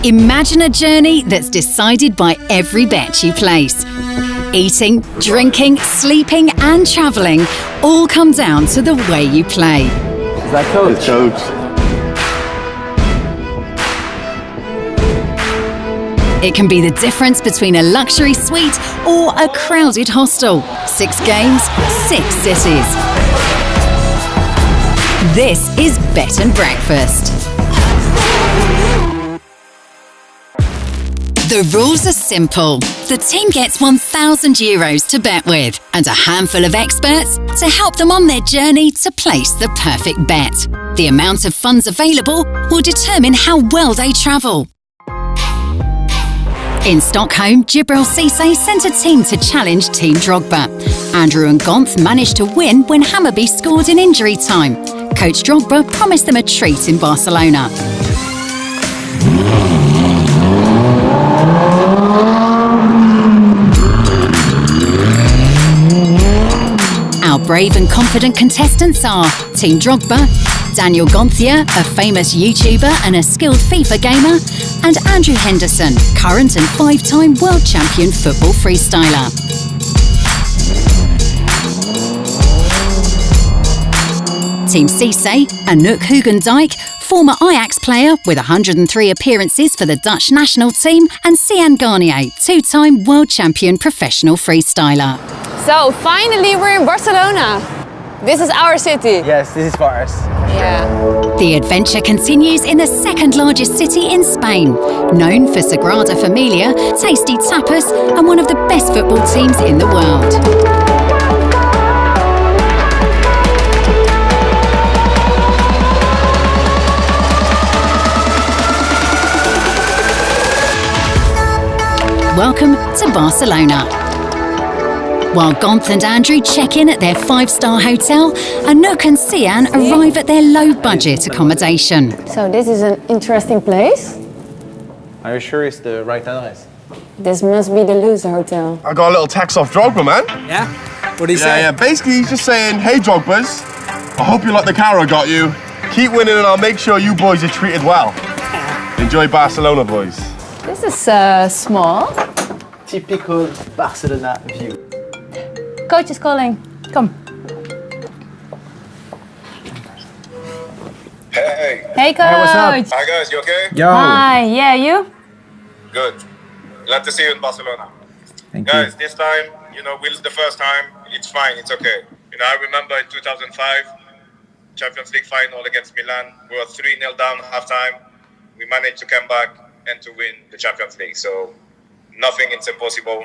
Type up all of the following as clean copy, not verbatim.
Imagine a journey that's decided by every bet you place. Eating, drinking, sleeping and travelling all come down to the way you play. Is that Coach? It's Coach. It can be the difference between a luxury suite or a crowded hostel. 6 games, 6 cities. This is Bet and Breakfast. The rules are simple. The team gets €1,000 to bet with and a handful of experts to help them on their journey to place the perfect bet. The amount of funds available will determine how well they travel. In Stockholm, Djibril Cissé sent a team to challenge Team Drogba. Andrew and Gonth managed to win when Hammarby scored in injury time. Coach Drogba promised them a treat in Barcelona. Our brave and confident contestants are Team Drogba, Daniel Gonthier, a famous YouTuber and a skilled FIFA gamer, and Andrew Henderson, current and 5-time world champion football freestyler. Team Cissé, Anouk Hugendijk, former Ajax player with 103 appearances for the Dutch national team, and Sian Garnier, 2-time world champion professional freestyler. So finally we're in Barcelona. This is our city. Yes, this is for us. Yeah. The adventure continues in the second largest city in Spain, known for Sagrada Familia, tasty tapas, and one of the best football teams in the world. Welcome to Barcelona. While Gonth and Andrew check in at their 5-star hotel, Anouk and Sian arrive at their low-budget accommodation. So this is an interesting place. Are you sure it's the right address? This must be the loser hotel. I got a little text off Drogba, man. Yeah? What did he say? Yeah. Basically, he's just saying, hey, Drogbas, I hope you like the car I got you. Keep winning and I'll make sure you boys are treated well. Enjoy Barcelona, boys. This is small. Typical Barcelona view. Coach is calling. Come. Hey. Hey, Coach. Hey, what's up? Hi guys, you okay? Yo. Hi. Yeah, you? Good. Glad to see you in Barcelona. Thank Guys, this time, Will's the first time. It's fine, it's okay. I remember in 2005, Champions League final against Milan. We were 3-0 down halftime. We managed to come back and to win the Champions League. So nothing is impossible.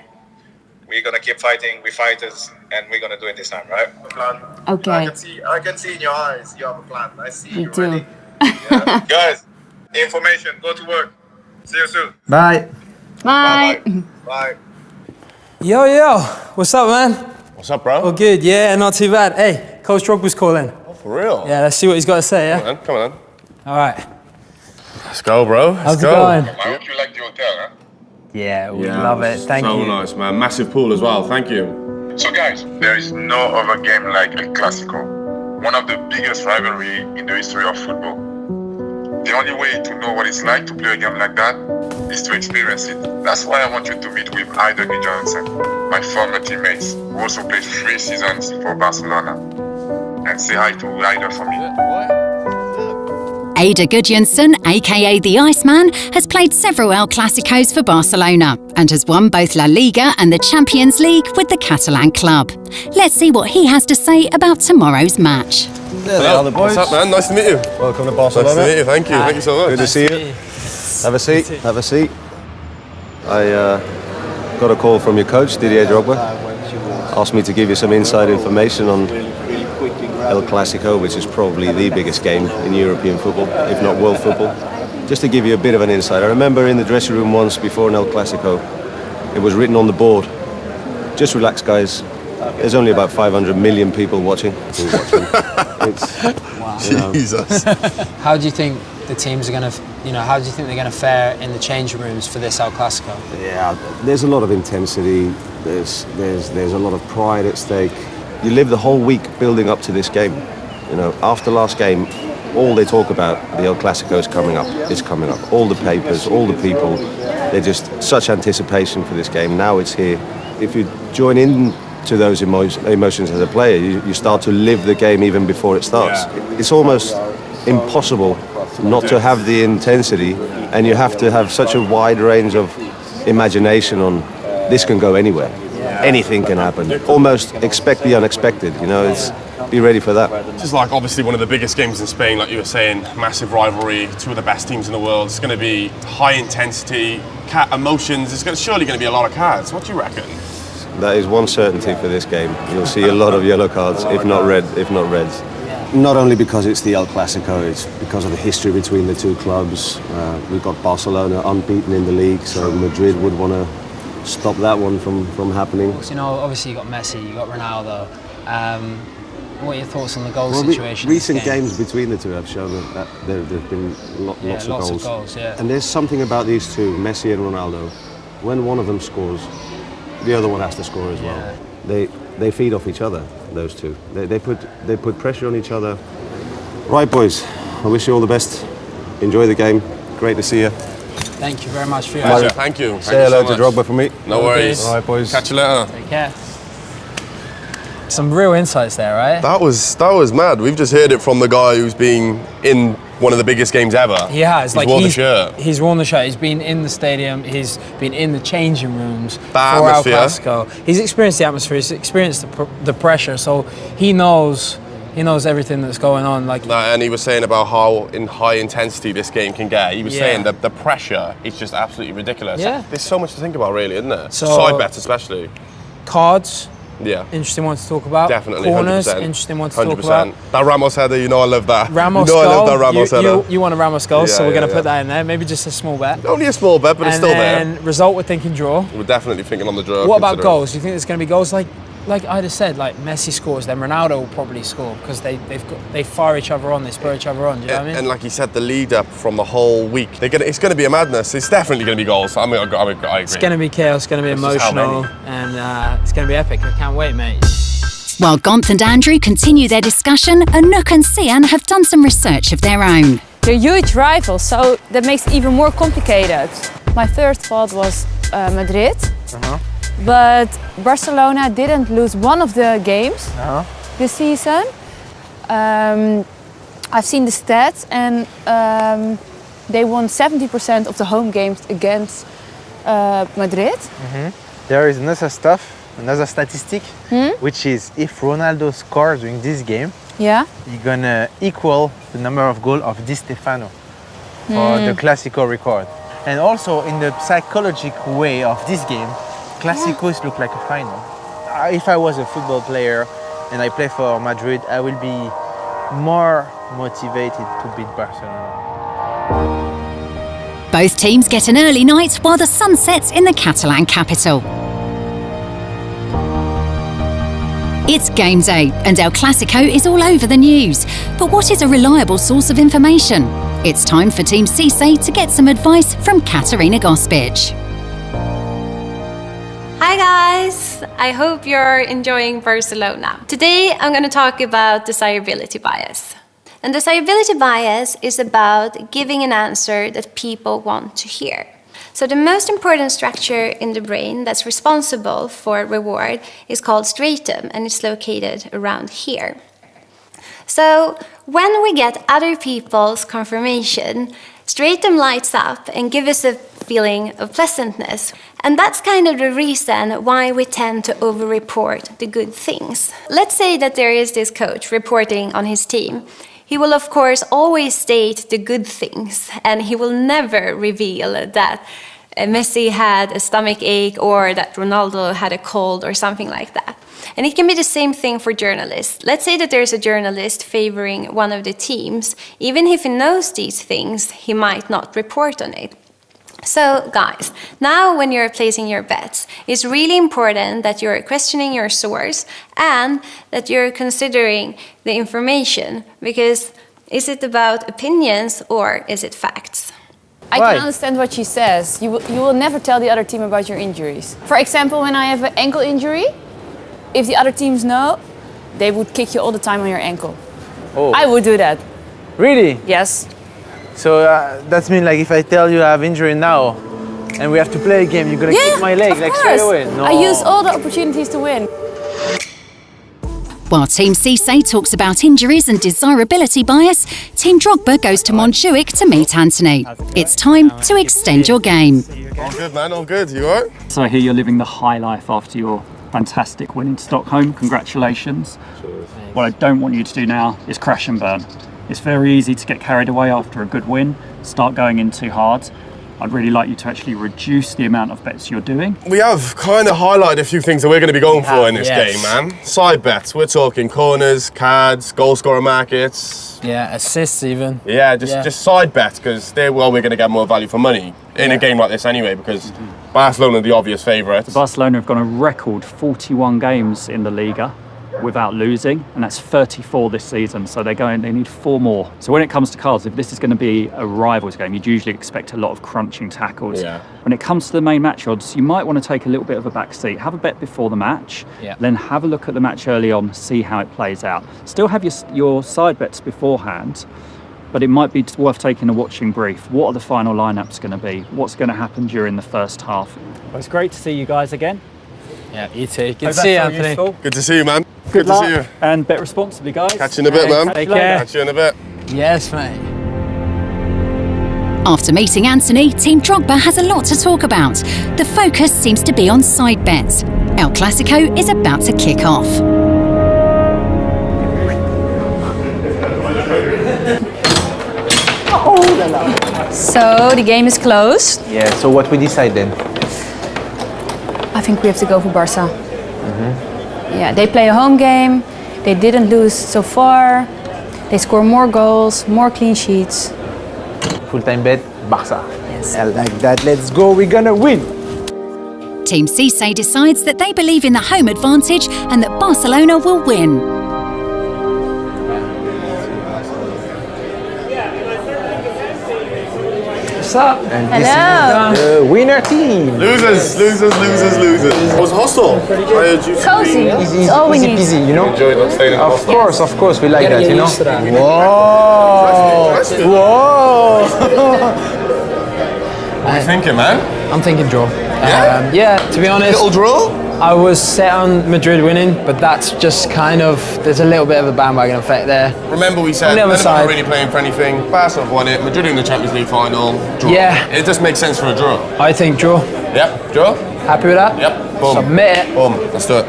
We're gonna keep fighting. We're fighters, and we're gonna do it this time, right? Plan. Okay. I can see in your eyes. You have a plan. I see You do. ready. Yeah. Guys, information. Go to work. See you soon. Bye. Bye. Bye. Yo, what's up, man? What's up, bro? All good, yeah, not too bad. Hey, Coach Drogba's calling. Oh, for real? Yeah, let's see what he's got to say, yeah? Come on. All right. Let's go, bro. How's Let's it going? I hope you like the hotel, huh? Yeah, we love it. Thank so you. nice, man. Massive pool as well. Thank you. So guys, there is no other game like El Clasico, one of the biggest rivalry in the history of football. The only way to know what it's like to play a game like that is to experience it. That's why I want you to meet with Ida Johnson, my former teammates, who also played 3 seasons for Barcelona. And say hi to Ida for me. Ada Gudjonsson, aka the Iceman, has played several El Clásicos for Barcelona and has won both La Liga and the Champions League with the Catalan club. Let's see what he has to say about tomorrow's match. There they are, the boys. What's up, man? Nice to meet you. Welcome to Nice Barcelona. to meet you. Thank you. Thank you so much. Good to see you. Have a seat. Have a seat. I got a call from your coach, Didier Drogba. Asked me to give you some inside information on El Clasico, which is probably the biggest game in European football, if not world football. Just to give you a bit of an insight, I remember in the dressing room once before an El Clasico, it was written on the board, just relax guys, there's only about 500 million people watching. Jesus. How do you think the teams are going to, how do you think they're going to fare in the changing rooms for this El Clasico? Yeah, there's a lot of intensity, there's a lot of pride at stake. You live the whole week building up to this game. After last game, all they talk about, the El Clasico is coming up. It's coming up. All the papers, all the people, they're just such anticipation for this game. Now it's here. If you join in to those emotions as a player, you start to live the game even before it starts. It's almost impossible not to have the intensity, and you have to have such a wide range of imagination on this can go anywhere. Anything can happen. Almost expect the unexpected, you know, be ready for that. This is like obviously one of the biggest games in Spain, like you were saying, massive rivalry, two of the best teams in the world. It's going to be high intensity, emotions, surely going to be a lot of cards. What do you reckon? That is one certainty for this game. You'll see a lot of yellow cards, if not reds. Not only because it's the El Clasico, it's because of the history between the two clubs. We've got Barcelona unbeaten in the league, so Madrid would want to stop that one from happening. You know, obviously you got Messi, you got Ronaldo. What are your thoughts on the goal situation? Recent games between the two have shown that there have been lots of goals. And there's something about these two, Messi and Ronaldo. When one of them scores, the other one has to score as well. They feed off each other, those two. They put pressure on each other. Right, boys, I wish you all the best. Enjoy the game. Great to see you. Thank you very much for your Pleasure. Thank you. Say hello to Drogba for me. No worries. All right, boys. Catch you later. Take care. Some real insights there, right? That was mad. We've just heard it from the guy who's been in one of the biggest games ever. He has. He's worn the shirt. He's worn the shirt. He's been in the stadium. He's been in the changing rooms That for El atmosphere. Clasico. He's experienced the atmosphere. He's experienced the pressure. So he knows everything that's going on. And he was saying about how in high intensity this game can get. He was saying that the pressure is just absolutely ridiculous. Yeah. There's so much to think about, really, isn't there? So- Side bets, especially. Cards. Yeah. Interesting one to talk about. Definitely. Corners. 100%. Interesting one to talk about. That Ramos header, you know I love that. Ramos you know goal. I love that Ramos header. You want a Ramos goal, so Yeah, we're going to yeah. put that in there. Maybe just a small bet. Only a small bet, but it's still there. And then result, we're thinking draw. We're definitely thinking on the draw. What about considering. goals? Do you think there's going to be goals like I just said, like Messi scores, then Ronaldo will probably score because they fire each other on, they spur each other on. Do you know what I mean? And like you said, the lead up from the whole week, it's going to be a madness. It's definitely going to be goals. I agree. It's going to be chaos, it's going to be It's just how emotional, many. and it's going to be epic. I can't wait, mate. While Gonth and Andrew continue their discussion, Anouk and Sian have done some research of their own. They're huge rivals, so that makes it even more complicated. My first thought was Madrid, but Barcelona didn't lose one of the games this season. I've seen the stats, and they won 70% of the home games against Madrid. There is another statistic, which is if Ronaldo scores during this game, Yeah. he's gonna equal the number of goals of Di Stefano for the Clasico record. And also in the psychological way of this game, Clásicos look like a final. If I was a football player and I play for Madrid, I will be more motivated to beat Barcelona. Both teams get an early night while the sun sets in the Catalan capital. It's game day, and El Clasico is all over the news. But what is a reliable source of information? It's time for Team CICE to get some advice from Katarina Gospic. Hi guys! I hope you're enjoying Barcelona. Today I'm going to talk about desirability bias. And desirability bias is about giving an answer that people want to hear. So the most important structure in the brain that's responsible for reward is called striatum, and it's located around here. So when we get other people's confirmation, striatum lights up and gives us a feeling of pleasantness. And that's kind of the reason why we tend to over-report the good things. Let's say that there is this coach reporting on his team. He will, of course, always state the good things, and he will never reveal that Messi had a stomach ache or that Ronaldo had a cold or something like that. And it can be the same thing for journalists. Let's say that there's a journalist favoring one of the teams. Even if he knows these things, he might not report on it. So guys, now when you're placing your bets, it's really important that you're questioning your source and that you're considering the information, because is it about opinions or is it facts? I can understand what she says. You will never tell the other team about your injuries. For example, when I have an ankle injury, if the other teams know, they would kick you all the time on your ankle. I would do that. Really? Yes. So that means like if I tell you I have injury now and we have to play a game, you're gonna kick my leg of like course. straight away? No. I use all the opportunities to win. While Team Cisse talks about injuries and desirability bias, Team Drogba goes to Montjuic to meet Anthony. It's time to extend your game. All good, man, all good. You all right? So I hear you're living the high life after your fantastic win in Stockholm. Congratulations. What I don't want you to do now is crash and burn. It's very easy to get carried away after a good win, start going in too hard. I'd really like you to actually reduce the amount of bets you're doing. We have kind of highlighted a few things that we're going to be going for in this Yes. game, man. Side bets. We're talking corners, cards, goal scorer markets. Yeah, assists even. Yeah, just side bets because we're going to get more value for money in a game like this anyway because Barcelona are the obvious favourites. Barcelona have gone a record 41 games in the Liga without losing, and that's 34 this season, so they need 4 more. So when it comes to cards, if this is going to be a rivals game, you'd usually expect a lot of crunching tackles. Yeah. When it comes to the main match odds, you might want to take a little bit of a back seat. Have a bet before the match, then have a look at the match early on, see how it plays out. Still have your side bets beforehand, but it might be worth taking a watching brief. What are the final lineups going to be? What's going to happen during the first half? Well, it's great to see you guys again. Yeah, you too. Good to Hope see you, that's all Anthony. useful. Good to see you, man. Good to luck see you. and bet responsibly, guys. Catch you in a bit, man. Take care. Catch you in a bit. Yes, mate. After meeting Anthony, Team Drogba has a lot to talk about. The focus seems to be on side bets. El Clasico is about to kick off. So the game is closed. Yeah, so what we decide then? I think we have to go for Barca. Yeah, they play a home game. They didn't lose so far. They score more goals, more clean sheets. Full-time bet, Barca. Yes. I like that. Let's go, we're gonna win. Team Cisse decides that they believe in the home advantage and that Barcelona will win. What's up? And this Hello. is the winner team. Losers. It was hostel. Cozy. It's all we Easy need. peasy, you know? Enjoyed not staying in the hostel. Of course, we like that, you know? Whoa! Whoa! What are you thinking, man? I'm thinking draw. Yeah? Yeah, to be honest, Little draw? I was set on Madrid winning, but that's just kind of, there's a little bit of a bandwagon effect there. Remember we said On the none other of them are side- really playing for anything. Barca have won it. Madrid in the Champions League final. Draw. Yeah. It just makes sense for a draw. I think draw. Yep. Draw? Happy with that? Yep. Boom. Submit it. Boom. Let's do it.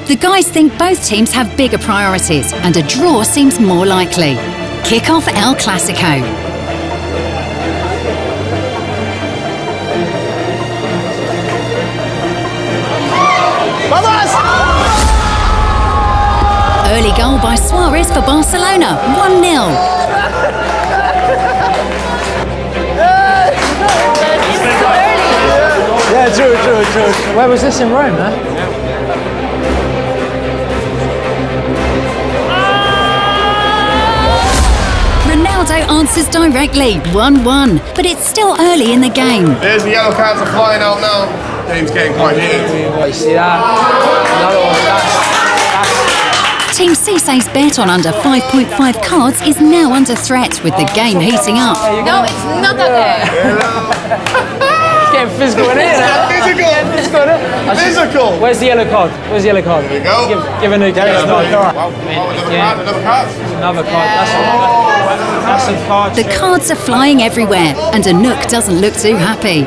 The guys think both teams have bigger priorities and a draw seems more likely. Kick off El Clasico. Early goal by Suarez for Barcelona, 1-0. Yeah, true. Where was this in Rome, man? Ronaldo answers directly, 1-1, but it's still early in the game. There's the yellow cards are flying out now. Game's getting quite heated. You see that? Another one. Team Cisse's bet on under 5.5 cards is now under threat with the game heating up. No, it's not okay. It's getting physical in here. Physical. Where's the yellow card? Where's the yellow card? There you go. Give a new card. Another card. Another card. That's a card. The cards are flying everywhere and Anouk doesn't look too happy.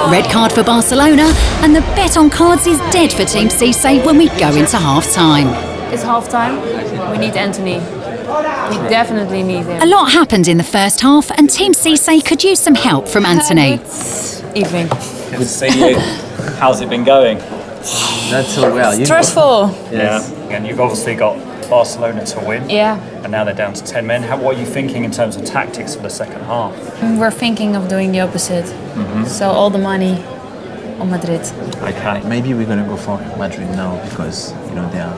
Red card for Barcelona and the bet on cards is dead for Team Cisse when we go into half-time. It's half time. We need Anthony. We definitely need him. A lot happened in the first half and Team Cisse could use some help from Anthony. Evening. Good to see you. How's it been going? Not so well. Stressful. Yeah. And you've obviously got Barcelona to win. Yeah. And now they're down to 10 men. What are you thinking in terms of tactics for the second half? We're thinking of doing the opposite. So all the money on Madrid. Okay. Maybe we're gonna go for Madrid now because they are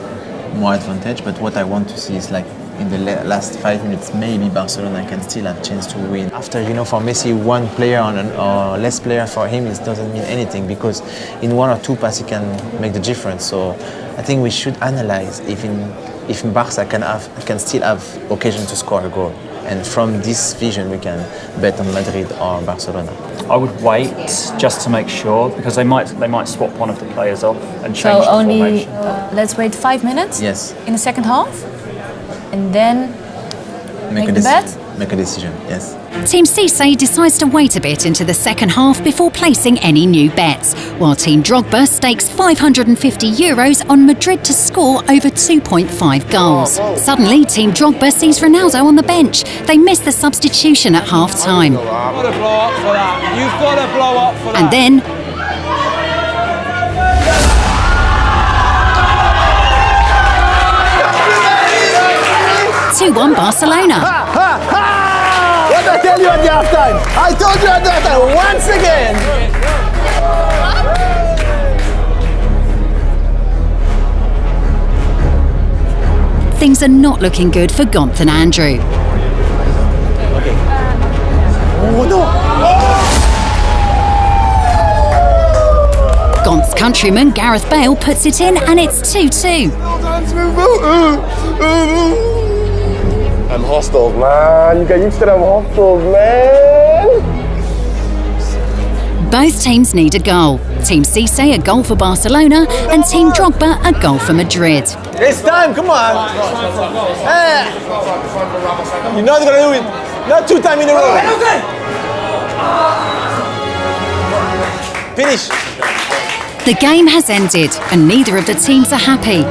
more advantage. But what I want to see is like in the last 5 minutes, maybe Barcelona can still have a chance to win. After for Messi, one player or less player for him, it doesn't mean anything because in one or two passes he can make the difference. So I think we should analyze if in if Barca can still have occasion to score a goal. And from this vision, we can bet on Madrid or Barcelona. I would wait just to make sure, because they might swap one of the players off and change So the only formation. let's wait 5 minutes. Yes. In the second half, and then make the bet. Make a decision. Yes. Team Cisse decides to wait a bit into the second half before placing any new bets, while Team Drogba stakes €550 on Madrid to score over 2.5 goals. Suddenly, Team Drogba sees Ronaldo on the bench. They miss the substitution at half-time. You've got to blow up for that. You've got to blow up for that. And then 2-1 Barcelona. What did I tell you at the halftime? I told you at the halftime once again. Things are not looking good for Gonth and Andrew. Oh no! Gonth's countryman Gareth Bale puts it in and it's 2-2. I'm hostile, man. You get used to them hostiles, man. Both teams need a goal. Team Cisse a goal for Barcelona and Team Drogba a goal for Madrid. It's time, come on! Hey. You're not gonna do it. Not 2 times in a row. Finish. The game has ended and neither of the teams are happy.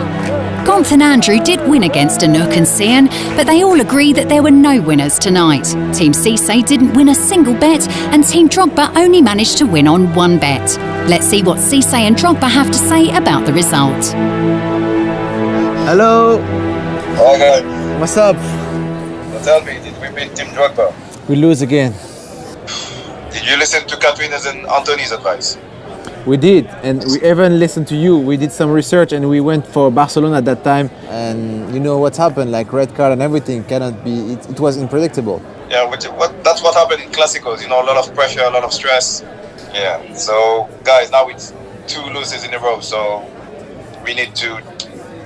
Gonth and Andrew did win against Anouk and Cian, but they all agree that there were no winners tonight. Team Cisse didn't win a single bet and Team Drogba only managed to win on 1 bet. Let's see what Cisse and Drogba have to say about the result. Hello. Hi guys. What's up? So tell me, did we beat Team Drogba? We lose again. Did you listen to Katrina's and Anthony's advice? We did, and we even listened to you. We did some research and we went for Barcelona at that time. And you know what's happened, like red card and everything cannot be, it was unpredictable. Yeah, that's what happened in Clásicos, you know, a lot of pressure, a lot of stress. Yeah, so guys, now it's 2 losses in a row, so we need to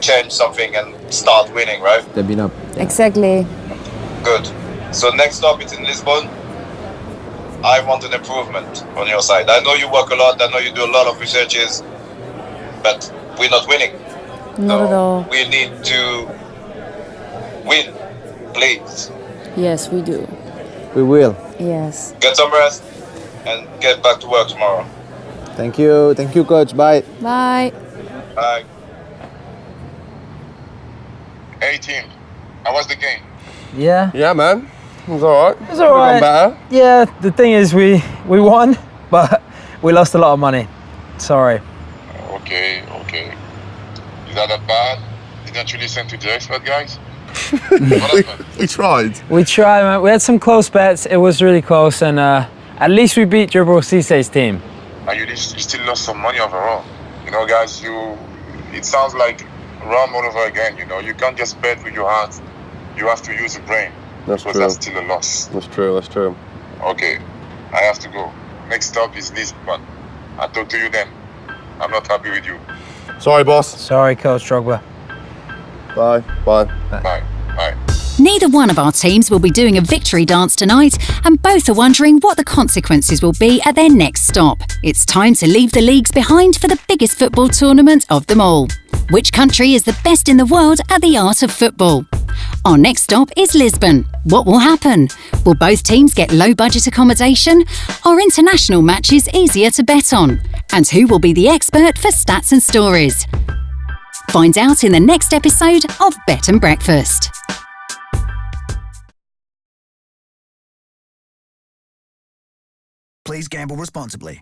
change something and start winning, right? Stepping up. Exactly. Good. So next stop, it's in Lisbon. I want an improvement on your side. I know you work a lot, I know you do a lot of researches, but we're not winning. Not at all. We need to win, please. Yes, we do. We will. Yes. Get some rest and get back to work tomorrow. Thank you, coach. Bye. Bye. Bye. Hey team, how was the game? Yeah. Yeah, man. It was alright. It was alright. Better. Yeah, the thing is we won, but we lost a lot of money. Sorry. Okay. Is that bad? Didn't you listen to the expert guys? We tried. We tried, man. We had some close bets. It was really close, and at least we beat Dribble Cisse's team. And you still lost some money overall. You know, guys, it sounds like Rome all over again, you know. You can't just bet with your heart. You have to use your brain. That's because true. that's still a loss. That's true. Okay, I have to go. Next stop is Lisbon. I'll talk to you then. I'm not happy with you. Sorry, boss. Sorry, Coach Drogba. Bye. Bye. Neither one of our teams will be doing a victory dance tonight, and both are wondering what the consequences will be at their next stop. It's time to leave the leagues behind for the biggest football tournament of them all. Which country is the best in the world at the art of football? Our next stop is Lisbon. What will happen? Will both teams get low-budget accommodation? Are international matches easier to bet on? And who will be the expert for stats and stories? Find out in the next episode of Bet and Breakfast. Please gamble responsibly.